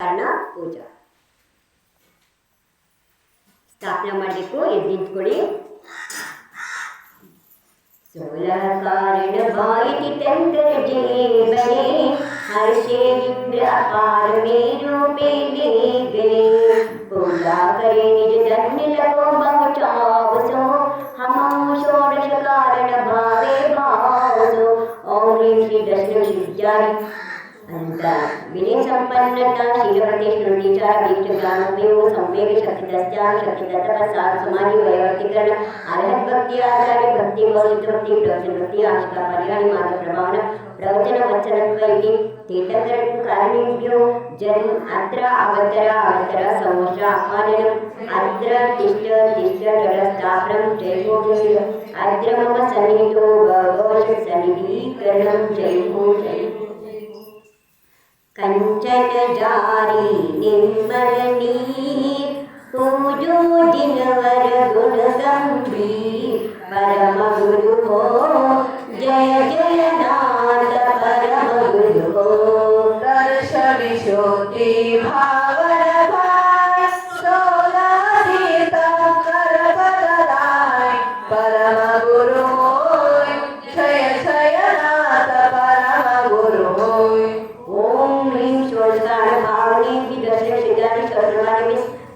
ಕಾರಣ ಪೂಜಾ ಸ್ಥಾಪನೆ ಮಾಡಬೇಕು. ಎದ್ದು ನಿಂತ್ಕೊಳ್ಳಿ. सोलह कारण बाईत तंत्र जीवने हर्षे विप्र अपार मेरो पे ले गए पूजा करे निज धन्य लगो बहुचावसो हम षोडश कारण भावे भावसो ओम ह्रीं श्री दशरथ शिवजारी ಅಂತ ವಿನಯ ಸಂಪನ್ನತ ಶ್ರೀರವತೆ ಶ್ರುತಿಚಾರ ದೀಕ್ಷ ಜ್ಞಾನೋಪಯೋಗ ಸಂವೇಗ ಶಕ್ತಿದಸ್ತ್ಯಾನ ಶಕ್ತಿದತ್ತ ಪ್ರಸಾದ ಸಮಾಧಿ ವೈವರ್ತೀಕರಣ ಅರ್ಹತ್ ಭಕ್ತಿ ಆಚಾರ್ಯ ಭಕ್ತಿ ಗೌರಿತ ಭಕ್ತಿ ಪ್ರವಚನ ಭಕ್ತಿ ಆಶಿಕಾ ಪರಿಹಾಣಿ ಮಾರ್ಗ ಪ್ರಭಾವನ ಪ್ರವಚನ ವಚನತ್ವ ಇತಿ ತೀರ್ಥಂಕರ ಕಾರಣೇಭ್ಯೋ ಜನ್ ಅತ್ರ ಅವತರ ಸಂವತ್ಸರ ಆಹ್ವಾನಂ ಅತ್ರ ತಿಷ್ಠ ಜಡಸ್ಥಾಪನಂ ಜೈವೋ ಜಯ ಅತ್ರ ಮಮ ಸನ್ನಿಹಿತೋ ಭಗವತ್ ಸನ್ನಿಧೀಕರಣಂ ಜೈವೋ ಜಯ कंचन जारी निर्मल नीर पूजो जिनवर गुण गंभीर परम गुरु हो जय जय नाथ परम गुरु हो दर्शन ज्योति भावन भाई सोला तीर्थंकर बदलाय परम गुरु होय जय जय नाथ परम गुरु होय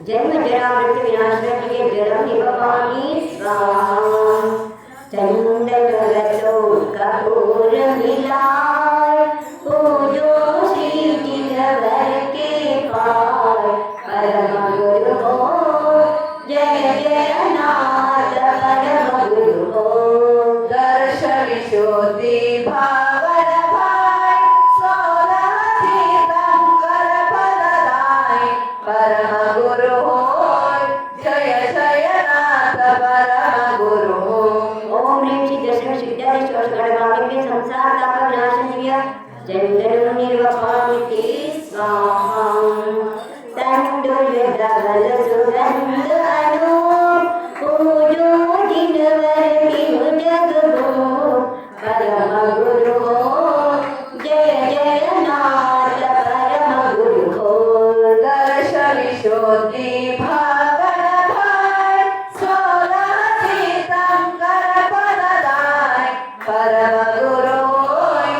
जन्म जरा मृत्यु विनाश के जन्म निभवामी स्वाहा चंदन रतो कपूर मिलाय पूजो श्री जिनवर के पार परम गुरु हो जय जय नाथ परम गुरु हो दर्शन ज्योति भावन भाई सोला तीर्थंकर बदलाय परम गुरु होय जय जय नाथ परम गुरु होय ओम ह्रीं श्री दशरथ सिद्धादेश्वर गणभाग्य संसार ताप विनाशनीय चंदन निर्वपामिति स्वाहा तंडुल धवल सुगंध अनु पूजो जिनवर बिनु जगबो परम गुरु हो जय जय नाथ परम गुरु हो दर्शन ज्योति भावन भाई सोला तीर्थंकर बदलाय परम गुरु होय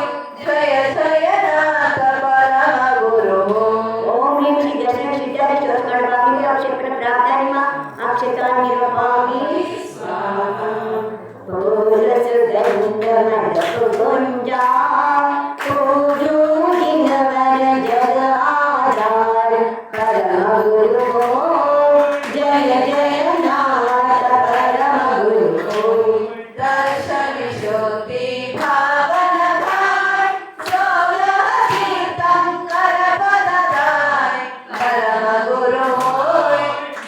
जय जय नाथ परम गुरु होय ओम ह्रीं श्री दशरथ सिद्धादेश्वर गणभाग्य अक्षेत्र प्राप्तानिमा अक्षतान् निरपामि स्वाहा फूल सुगंध मंडप गुंजा पूजो जिनवर जग आधार परम गुरु हो जय जय नाथ परम गुरु हो दर्शन ज्योति भावन भाई सोला तीर्थंकर बदलाय परम गुरु होय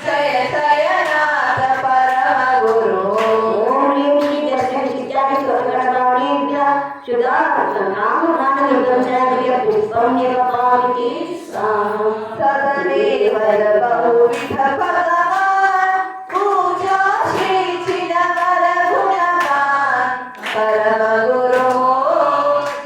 जय जय नाथ परम गुरु होय ओम ह्रीं श्री दशरथ सिद्धादेश्वर गणभाग्य सुधा नाम गान विद्वंसनादिव्य पुष्पं निरपामिति स्वाहा सदनेवर बहुविध भगवान पूजा श्री चिदंबर गुणगान परम गुरु हो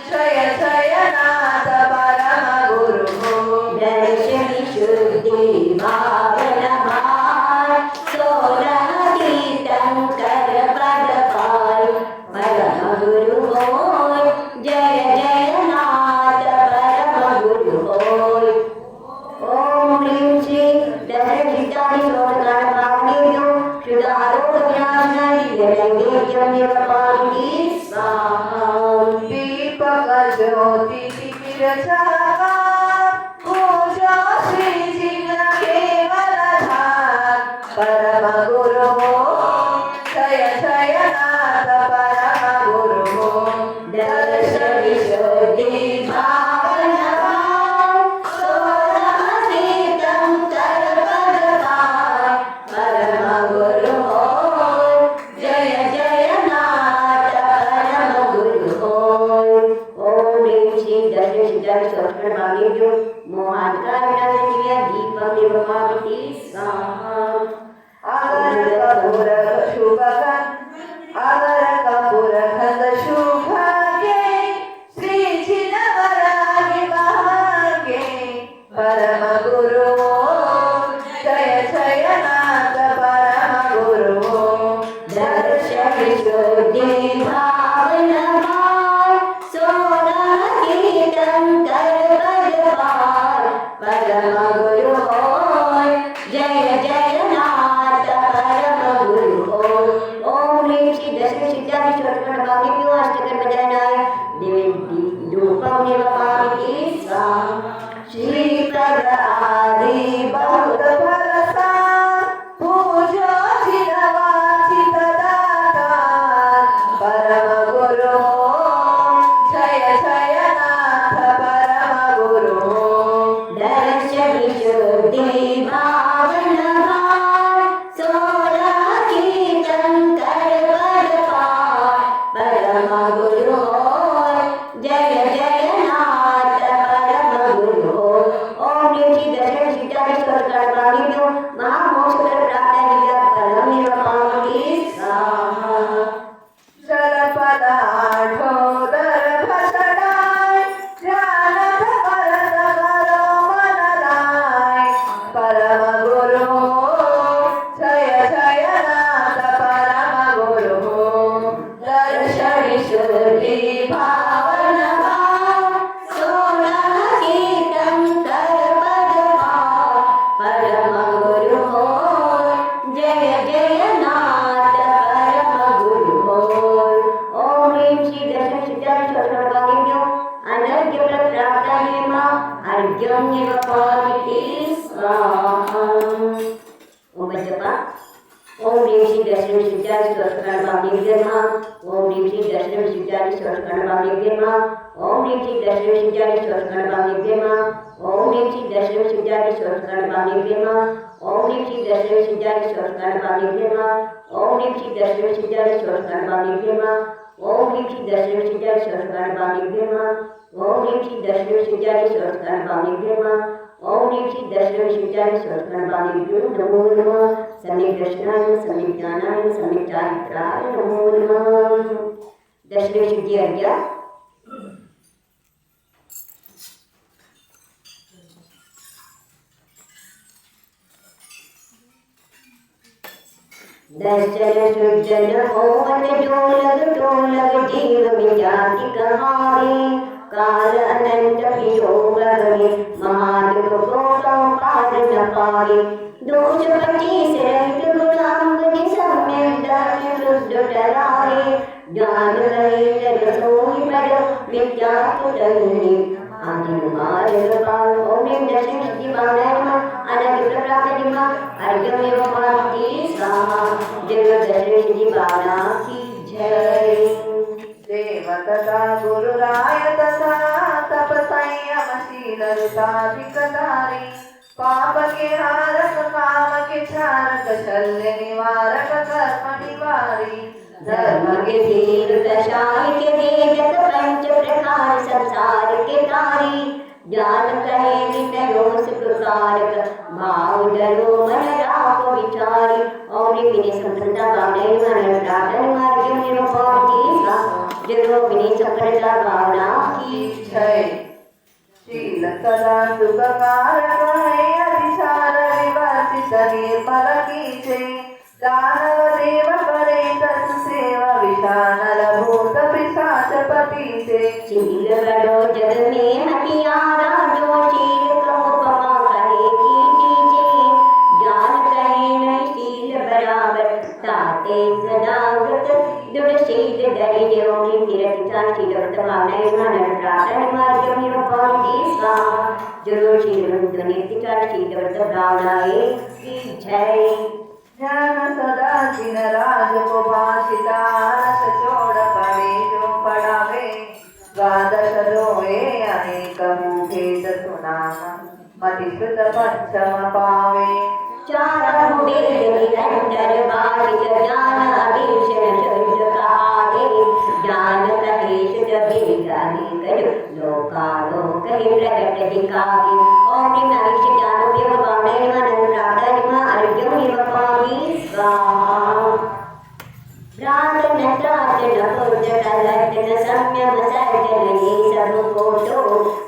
जय जय नाथ परम गुरु हो दर्शन शुद्धि भावन भाय सोलह तीर्थंकर पद पाय परम गुरु होय जय जय नाथ परम गुरु होय ओम ह्रीं श्री दशरथ सिद्धादेश्वर गणभाग्यो शुद्धारोग विनाशनादिव्य नैवेद्यं निरपामिति स्वाहा दीपक ज्योति शिखिर चावा पूजा श्री जिन केवल धाम परम गुरु हो जय जय नाथ परम गुरु हो दर्शन ज्योति भावन भाय सोलह तीर्थंकर पद पाय परम गुरु हो जय जय नाथ परम गुरु हो ओम ह्रीं श्री दशरथ सिद्धादेश्वर गणभाग्यो मोहान्कार विनाशनीय दीपं निरपामिति स्वाहा अगर कपूर शुभ अगर कपूर खंड शुभागे श्री जिनवरागी महागे परम गुरु जय जय नाथ परम गुरु दर्शन शुद्धि भावना भार सोना कीर्तन कर पद पार परम गुरु होय जय जय नाथ परम गुरु होय। ओम ह्रीं श्री दशरथ सिद्धादि स्तोत्रगणवाक्येभ्यो अष्टकर्मजानाय देवी धूपं निवपामि स्वाहा। श्रीपद आदि बहुत फलसा पूजो चिरवाचित दातार परम गुरु जय जय नाथ परम गुरु दर्शन शुद्धि भावना भार सोना कीर्तन कर पद पार परम गुरु होय जय जय नाथ परम गुरु होय। ओम ह्रीं श्री दशरथ सिद्धादि स्तोत्रगणवाक्येभ्यो महामोक्षकर प्राप्ताय फलं निवपामि स्वाहा। जलपदाढोदर भसडाय जानत भरत करो मनदाय परम गुरु जय जय नाथ परम गुरु दर्शन शुद्धि भावना भाव सोना कीर्तन कर पद पार परम गुरु होय जय जय नाथ परम गुरु होय। ओम ह्रीं श्री दशरथ सिद्धादि स्तोत्रगणवाक्येभ्यो अनर्घ्यप्रप्राप्ताय नमः अर्घ्यं निवपामि स्वाहा। ओम जपा ओम ह्रीं श्री दशरथ सिद्धादि स्तोत्रगणवाक्येभ्यो नमः। ओम ह्रीं श्री दशरथ सिद्धादि स्तोत्रगणवाक्येभ्यो नमः। ओम ह्रीं श्री दशरथ सिद्धादि स्तोत्रगणवाक्येभ्यो नमः। ओम ह्रीं श्री दशरथ सिद्धादि स्तोत्रगणवाक्येभ्यो नमः। ओम ह्रीं श्री दशरथ सिद्धादि स्तोत्रगणवाक्येभ्यो नमः। ओम ह्रीं श्री दशरथ सिद्धादि स्तोत्रगणवाक्येभ्यो नमः। ओम ह्रीं श्री दशरथ सिद्धादि स्तोत्रगणवाक्येभ्यो नमः। ओम ह्रीं श्री दशरथ सिद्धादि स्तोत्रगणवाक्येभ्यो नमः। ओम ह्रीं श्री दशरथ सिद्धादि स्तोत्रगणवाक्येभ्यो नमो नमः। सम्यक् दर्शनाय सम्यक् ज्ञानाय सम्यक् चारित्राय नमो नमः। दशरथ सिद्धि अर्घ्य। दर्शन सृजन होवन जोलग टोलग जीव विजाति कहारे काल अनंत वियोग रहे महादुख को पार न पाए दोष पचीस रहित गुणांग सम्यक दर्शन शुद्ध टरारे ज्ञान रहित रसोई पद विद्या कुटनी आदि मार्ग पाल। ओम ह्रीं दशरथ सिद्धि भावनाय नमः अनर्घ्य प्रप्राप्ताय नमः अर्घ्यं निवपामि स्वाहा। जय दशरथ सिद्धि भावना की जय। देव तथा गुरुराय तथा तप संयमशील ऋताधिकधारी पाप के हारक काम के चारक शल्य निवारक कर्म निवारी धर्म के धीर दशाई के वेदक पंच प्रकार संसार के तारी ज्ञान कहे विनयो सुप्रकारक भाव डरो मन राख विचारी। ओम ह्रीं विनय संपन्नता भावनाय नमः प्रार्थना मार्गं निरूपयति स्वाहा। जय विनय संपन्नता भावना की जय। शील सदा सुखकारक है अतिशाल विवर्तित निर्मल कीचे दानव देव करे तत् सेवा विशानल भूत पिशाच पतिते शील बड़ो जग में हथियारा जो शील को उपमा कहे कीजिए ज्ञान कहे नहीं शील बराबर ताते सदाव्रत दृढ़ शील धैर्य ओम ह्रीं कीर्तिता शीलव्रत भावनाय नमः प्रार्थना मार्गं निरूपयति स्वाहा। जरूर शीलव्रत शीलव्रत भावनाय की जय। ज्ञान सदा जिन राज को भाषिता रस छोड़ पड़े जो पढ़ावे द्वादश रोए अनेक भेद सुनाम मति सुत पंचम पावे चार वेद निरंतर बाधित ज्ञान अभीषण शुद्ध कहावे ज्ञान कहे शुद्ध भेदानी कर लोकालोक प्रकट दिखावे। ओम ह्रीं आयुष ज्ञानोपयोग भावनाय नमः प्रार्थना नमः अर्घ्यं निवपामि स्वाहा। प्रार्थन पूजन संयम सर्जन ये सब को तो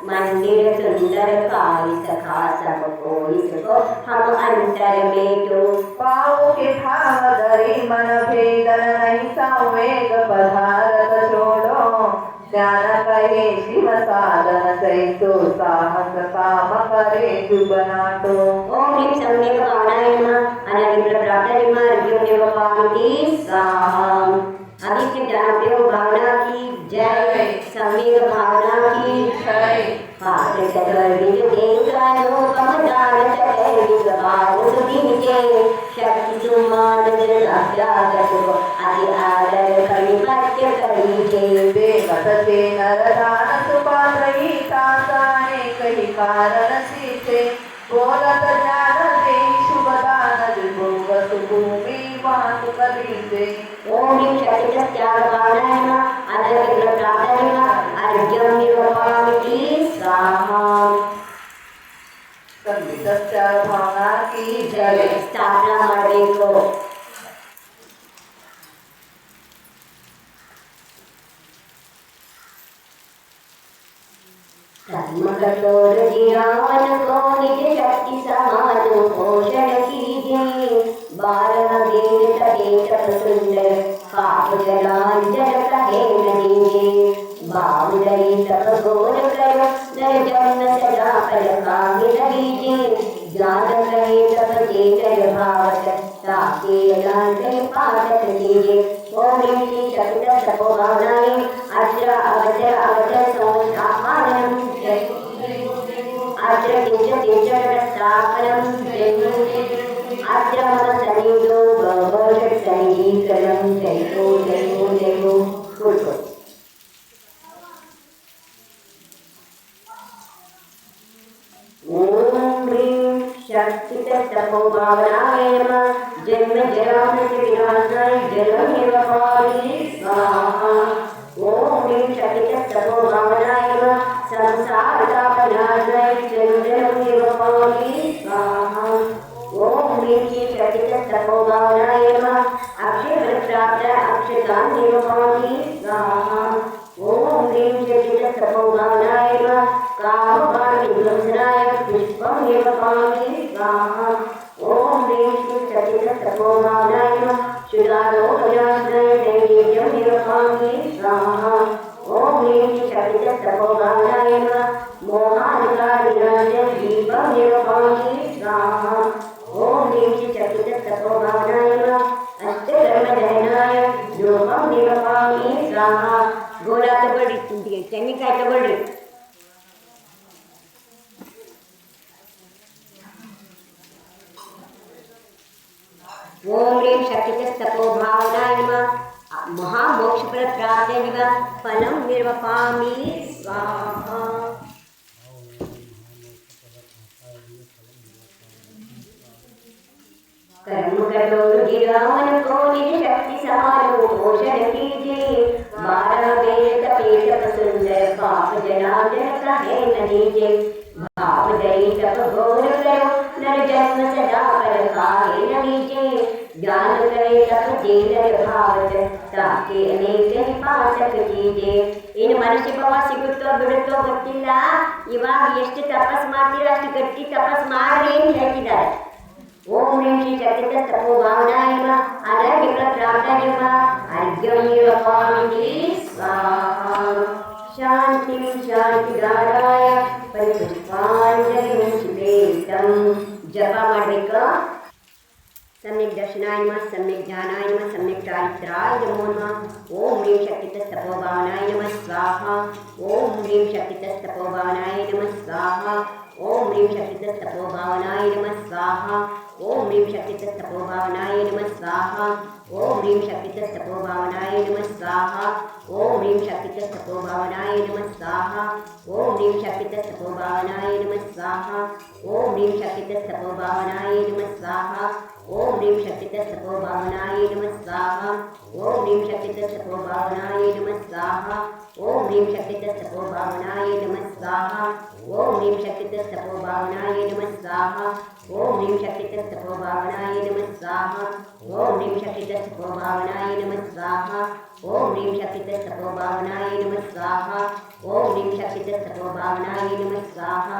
मंदिर सुंदर काय सखा सब को इसको हम अंतर में तो पाओ के भाव धरे मन भेदन नहीं संवेग पदार्थ छोड़ो ज्ञान कहे शिव साधन सैतो साहस काम करे जुबनाटो ओम ह्रीं सम्यक् भावनाय नमः अनविग्रह प्रातः अर्घ्यं निर्वपामि स्वाहा। अभी से जानते हो भावना की जय, सम्यक् भावना की जय। पात्र सकल विज देवतानो पमदान सकल विज भाव सुदीजे शक्ति सुमान जन अभ्यागत अति आदर करिपत्य करीजे देवत से नरदान सुपात्रही तासाने कही कारण सीते बोलत ज्ञान दे शुभ दान विभोग सुभूमि मातु कलीजे ओम ह्रीं शक्तित्याग भावनाय नमः अनविग्रह प्रातः नमः अर्घ्यं निर्वपामि स्वाहा। संगीत भावना की जय स्थापना ಮಾಡಬೇಕು। कर्म कठोर जीवन को निज शक्ति समान पोषण कीजिए बारह दिन तके तप सुंदर पाप जलांजल कहे न दीजिए बाबुदई तप घोर करो नर जन्म सदा पर काहे न लीजिए ज्ञान कहे तप चेतन भावत ताके लांटे पाठक कीजिए ओम ह्रीं शक्ति तपो भावनाए अत्र अवत्र अवत्र संस्थापनम अत्र किंच स्थापनम अत्र मम सनिधो भवषट् सनिधीकरणं जयो जयो जयो कुर्वन्तु। ओम ह्रीं शक्तितपो भावनाय नमः जन्म जरा मृत्यु विनाशाय जलं निर्वपामि स्वाहा। ओम ह्रीं शक्तितपो भावनाय नमः संसार तापनाशाय चंद्रं निर्वपामि स्वाहा। ओम ह्रीं शक्तितपो भावनाय नमः अक्षय प्राप्त अक्षतां निर्वपामि स्वाहा। ओम ह्रीं शक्तितपो भावनाय नमः कामवान् विध्वंसनाय पुष्पं निर्वपामि स्वाहा। ओम ह्रीं शक्तितपो भावनाय नमः शुद्धारोपयाश्रय नैवेद्यं निर्वपामि स्वाहा। ओम ह्रीं शक्तितपो भावनाय नमः मोहाधिकारविनाशं दीपं निर्वपामि स्वाहा। ओम ह्रीं शक्तितपो भावनाय नमः अष्टकर्मदहनाय धूपं निर्वपामि स्वाहा। ಗೋಲಾ ತಗೊಳ್ರಿ, ತೆಂಗಿನಕಾಯಿ ತಗೊಳ್ರಿ. ओम ह्रीं शक्तितपो भावनाय नमः महामोक्षफल प्राप्तिनिव फलं निर्वपामि स्वाहा। कर्म कठोर जीवन को निज शक्ति समान पोषण कीजिए बारह वेद तपे तप सुंदर पाप जलांजल कहे न दीजिए भाव दई तप घोर करो नर जन्म सदा पर काहे न लीजिए ज्ञान करे तप जेलर भावत ताके अनेक पाठक कीजिए। ಇನ್ನು ಮನುಷ್ಯ ಭಾವ ಸಿಗುತ್ತೋ ಬಿಡುತ್ತೋ ಗೊತ್ತಿಲ್ಲ. ಇವಾಗ ಎಷ್ಟು ತಪಸ್ ಮಾಡ್ತೀರಾ ಅಷ್ಟು ಗಟ್ಟಿ ತಪಸ್ ಮಾಡ್ರಿ ಅಂತ ಹೇಳ್ತಿದ್ದಾರೆ. ओम ह्रीं शक्तितपो भावनाय नमः अनविग्रह प्रातः नमः अर्घ्यं निर्वपामि स्वाहा। शान्तिं शान्तिदाराय परिपुष्पाञ्जलिं सुपेतं जप ಮಾಡಬೇಕು। सम्यक् दर्शनाय नमः सम्यक् ज्ञानाय नमः सम्यक् चारित्राय नमो नमः। ओम ह्रीं शक्तितपो भावनाय नमः स्वाहा। ओम ह्रीं शक्तितपो भावनाय नमः स्वाहा। ओम ह्रीं शक्तितपो भावनाय नमः स्वाहा। ओम ह्रीं शक्तितपो भावनाय नमः स्वाहा। ओम ह्रीं शक्तितपो भावनाय नमः स्वाहा। ओम ह्रीं शक्तितपो भावनाय नमः स्वाहा। ओम ह्रीं शक्तितपो भावनाय नमः स्वाहा। ओम ह्रीं शक्तितपो भावनाय नमः स्वाहा। ओम ह्रीं शक्तितपो भावनाय नमः स्वाहा। ओम ह्रीं शक्तितपो भावनाय नमः स्वाहा। ओम ह्रीं शक्तितपो भावनाय नमः स्वाहा। ओम ह्रीं शक्तितपो भावनाय नमः स्वाहा। ओम ह्रीं शक्तितपो भावनाय नमः स्वाहा। ओम ह्रीं शक्तितपो भावनाय नमः स्वाहा। ओम ह्रीं शक्तितपो भावनाय नमः स्वाहा। ओम ह्रीं शक्तितपो भावनाय नमः स्वाहा।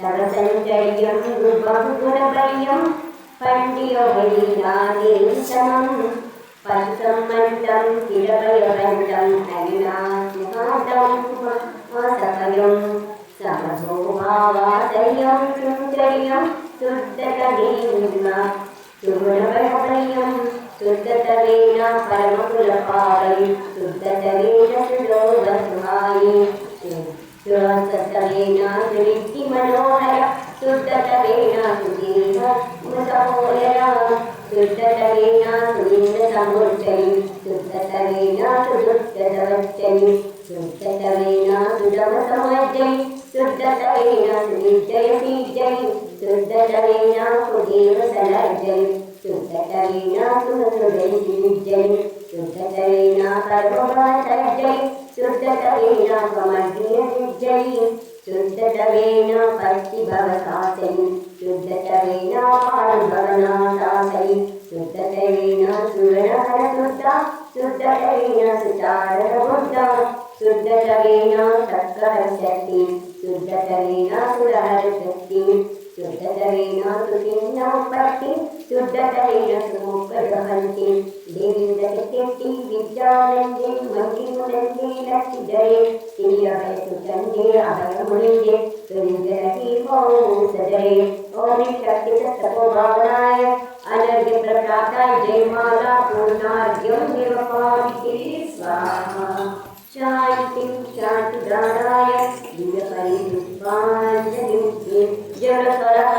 सर्वसञ्चर्यं बहुगुणवर्यं पण्डियोगीनानिरुत्तमं पशुसम्मन्तं चिरभयभञ्चं अविनाशिहातं मासभयं समभोभावासह्यं सुन्दर्यं शुद्धतगेना सुगुणवैभव्यं शुद्धतवेन परमकुलपावै शुद्धतवेन सुलोभसुहायै शुद्धतवेन सुरिद्धिमनोहर शुद्धतवेन सुदीर्घ मुसहोदर शुद्धतवेन सुलिङ्गसमूर्तये शुद्धतवेन सुदुष्टतवच्चये शुद्धतवेन सुदमसमज्जये शुद्धतवेन सुविजयसिज्जये शुद्धतवेन सुदेवसलज्जये शुद्धतवेन सुहृदयसिज्जये शुद्धतवेन सर्वभवसज्जये शुद्धतवेन समग्रसिज्जये शुद्धतवेन पश्चिभवसासये शुद्धतवेन पाणुभवनाशासये शुद्धतवेन सुवर्णहरशुद्धा शुद्धतवेन सुचारबुद्धा शुद्धतवेन सक्करशक्ति शुद्धतवेन सुरहरशक्ति शुद्धतवेन सुखिन्नोत्पत्ति शुद्धतवेन सुमुखदहन्ति देवीन्द्रशक्ति विद्यानन्दे मन्दिमुनन्दे लक्ष्मीधरे श्रीअभयसुचन्दे अभयमुनिन्दे सुरेन्द्रही ॐ सदरे ॐ शक्तितत्त्वभावनाय अनर्घ्यप्रप्राताय जयमाला पूर्णार्घ्यं निरपादिते स्वाहा शान्तिदानाय दिव्यपरिपुष्पाञ्जलिं जलकला